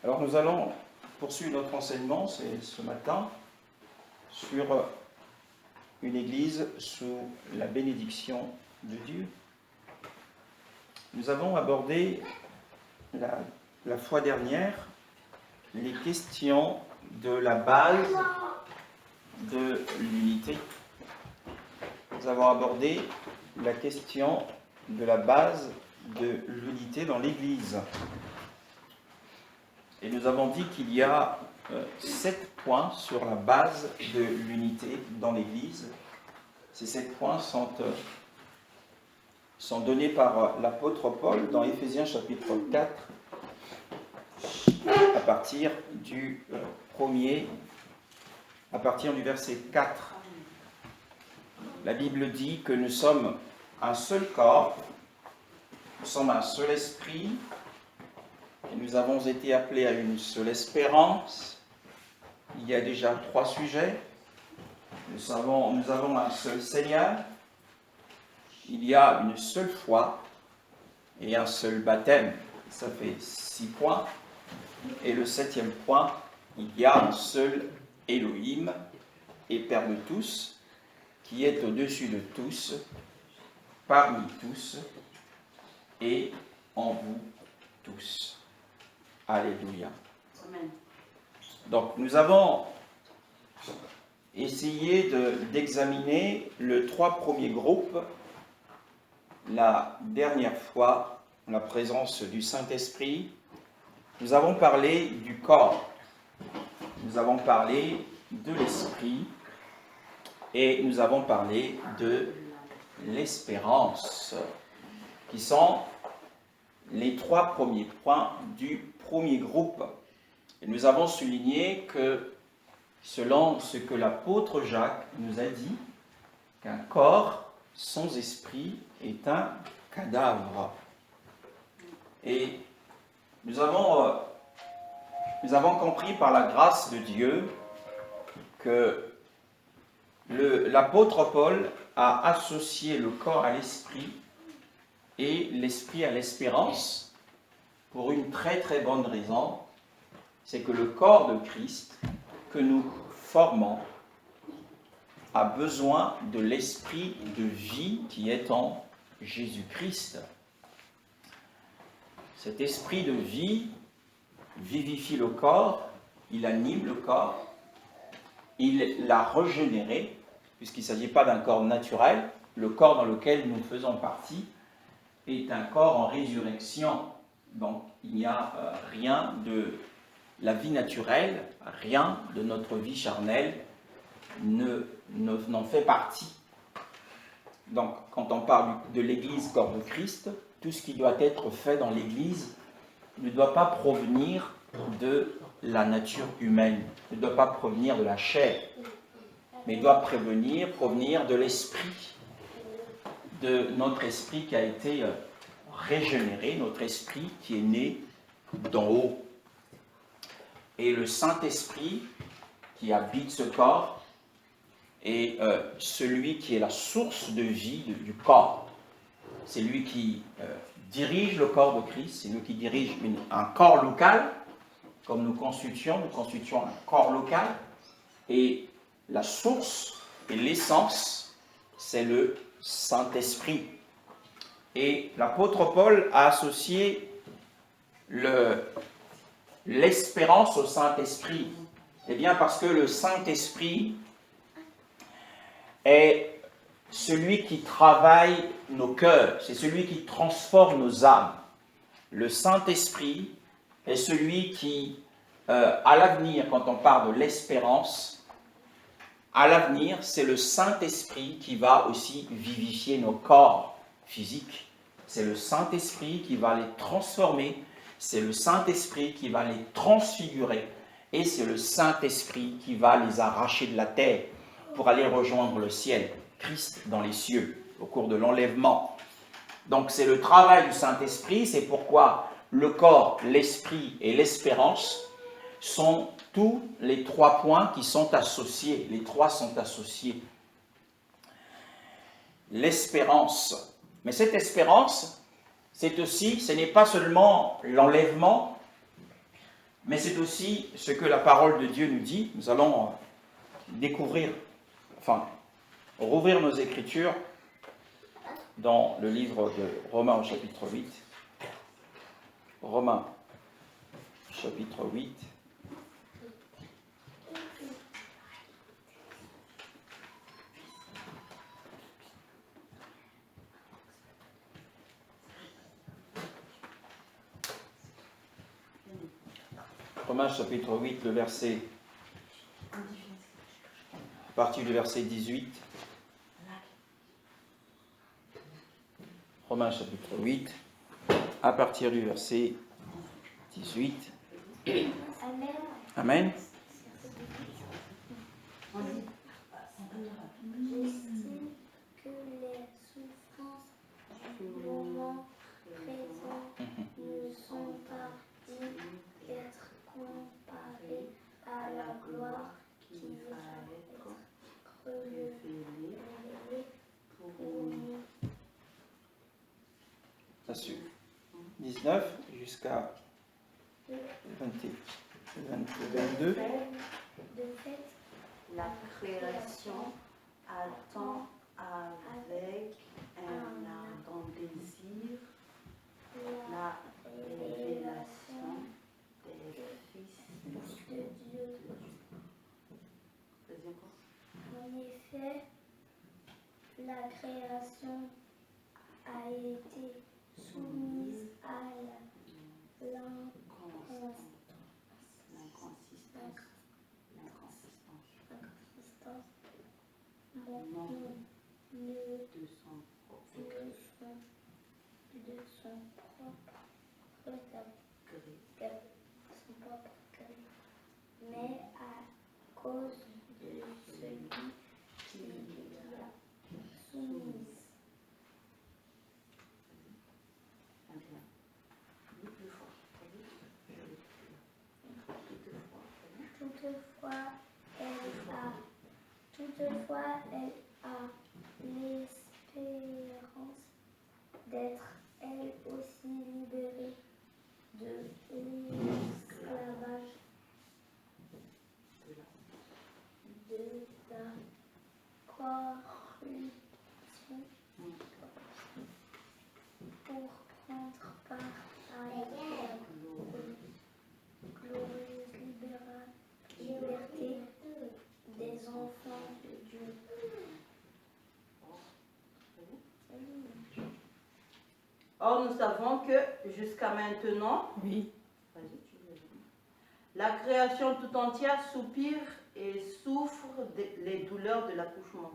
Alors nous allons poursuivre notre enseignement ce matin sur une église sous la bénédiction de Dieu. Nous avons abordé la fois dernière les questions de la base de l'unité. Nous avons abordé la question de la base de l'unité dans l'Église. Et nous avons dit qu'il y a 7 points sur la base de l'unité dans l'Église. Ces 7 points sont donnés par l'apôtre Paul dans Éphésiens chapitre 4, à partir du verset 4. La Bible dit que nous sommes un seul corps, nous sommes un seul esprit, et nous avons été appelés à une seule espérance. Il y a déjà 3 sujets. Nous avons un seul Seigneur, il y a une seule foi et un seul baptême. Ça fait 6 points. Et le 7e point, il y a un seul Elohim et Père de tous, qui est au-dessus de tous, parmi tous et en vous tous. Alléluia. Amen. Donc nous avons essayé d'examiner les 3 premiers groupes. La dernière fois, en la présence du Saint-Esprit, nous avons parlé du corps, nous avons parlé de l'esprit et nous avons parlé de l'espérance, qui sont les 3 premiers points du premier groupe. Et nous avons souligné que, selon ce que l'apôtre Jacques nous a dit, qu'un corps sans esprit est un cadavre. Et nous avons compris par la grâce de Dieu que l'apôtre Paul a associé le corps à l'esprit et l'esprit à l'espérance pour une très très bonne raison, c'est que le corps de Christ que nous formons a besoin de l'esprit de vie qui est en Jésus-Christ. Cet esprit de vie vivifie le corps, il anime le corps, il l'a régénéré, puisqu'il ne s'agit pas d'un corps naturel. Le corps dans lequel nous faisons partie est un corps en résurrection. Donc il n'y a rien de la vie naturelle, rien de notre vie charnelle n'en fait partie. Donc quand on parle de l'Église, corps de Christ, tout ce qui doit être fait dans l'Église ne doit pas provenir de la nature humaine, ne doit pas provenir de la chair, mais doit provenir de l'esprit, de notre esprit qui a été régénéré, notre esprit qui est né d'en haut. Et le Saint-Esprit qui habite ce corps est celui qui est la source de vie du corps. C'est lui qui dirige le corps de Christ, c'est lui qui dirige un corps local, comme nous constituons un corps local, et la source et l'essence, c'est le Saint-Esprit. Et l'apôtre Paul a associé l'espérance au Saint-Esprit. Eh bien, parce que le Saint-Esprit est celui qui travaille nos cœurs, c'est celui qui transforme nos âmes. Le Saint-Esprit est celui qui, à l'avenir, quand on parle de l'espérance, à l'avenir, c'est le Saint-Esprit qui va aussi vivifier nos corps physiques. C'est le Saint-Esprit qui va les transformer, c'est le Saint-Esprit qui va les transfigurer, et c'est le Saint-Esprit qui va les arracher de la terre pour aller rejoindre le ciel, Christ dans les cieux, au cours de l'enlèvement. Donc c'est le travail du Saint-Esprit, c'est pourquoi le corps, l'esprit et l'espérance sont tous les 3 points qui sont associés. Les 3 sont associés. L'espérance. Mais cette espérance, c'est aussi, ce n'est pas seulement l'enlèvement, Mais c'est aussi ce que la parole de Dieu nous dit. Nous allons découvrir, enfin, rouvrir nos Écritures dans le livre de Romains au chapitre 8. Romains, chapitre 8. Romains chapitre 8, le verset, à partir du verset 18. Romains chapitre 8, à partir du verset 18. Amen. Amen. J'estime que les souffrances du moment présent ne sont pas dignes d'être comparées à la gloire qui va être révélée pour nous. Ça suit. 19 jusqu'à 22. De fait, La création attend avec un ardent désir la révélation des fils de Dieu. Deuxième point. En effet, la création a été soumise à l'inconsistance de son propre gré, mais à cause de celui qui l'a soumise. Toutefois, elle a l'espérance d'être elle aussi libérée de l'esclavage de la corruption pour prendre part à la glorieuse liberté des enfants de Dieu. Or, nous savons que jusqu'à maintenant, Oui. la création tout entière soupire et souffre les douleurs de l'accouchement.